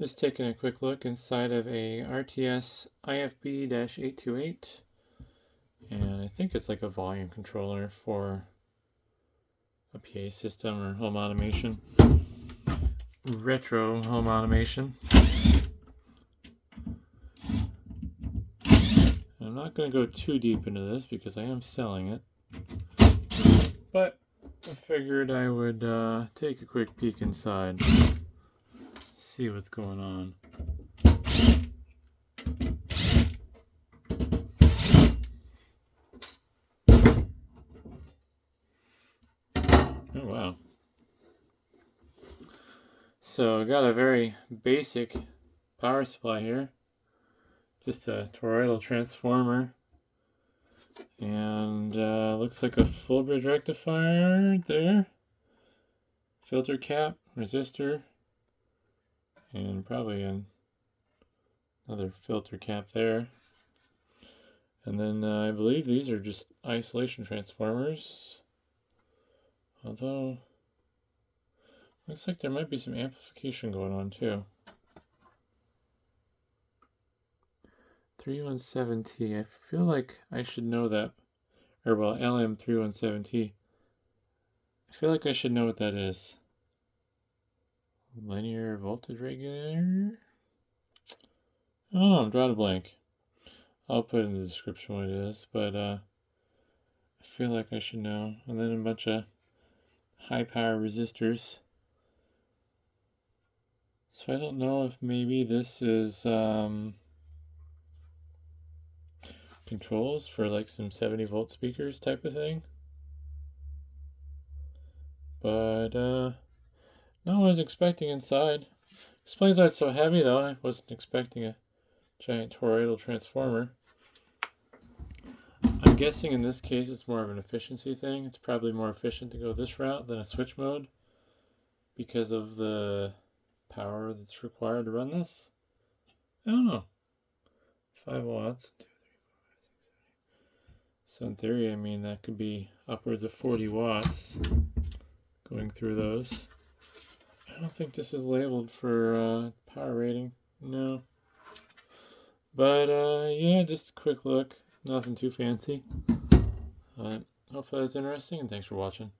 Just taking a quick look inside of a RTS IFB-828, and I think it's like a volume controller for a PA system or home automation, retro home automation. I'm not going to go too deep into this because I am selling it, but I figured I would take a quick peek inside, see what's going on. Oh wow. So I got a very basic power supply here, just a toroidal transformer, and looks like a full bridge rectifier there, filter cap, resistor, and probably another filter cap there. And then I believe these are just isolation transformers, although looks like there might be some amplification going on too. 317T, I feel like I should know that, or well, LM317T. I feel like I should know what that is. Linear voltage regulator? Oh, I'm drawing a blank. I'll put in the description what it is, but I feel like I should know. And then a bunch of high power resistors. So I don't know if maybe this is controls for like some 70 volt speakers type of thing. But not what I was expecting inside. Explains why it's so heavy though. I wasn't expecting a giant toroidal transformer. I'm guessing in this case it's more of an efficiency thing. It's probably more efficient to go this route than a switch mode because of the power that's required to run this. I don't know. 5 watts. 2, 3, 4, 5, 6, 7. So in theory, I mean, that could be upwards of 40 watts going through those. I don't think this is labeled for power rating. No. But yeah, just a quick look. Nothing too fancy. Hopefully that's interesting, and thanks for watching.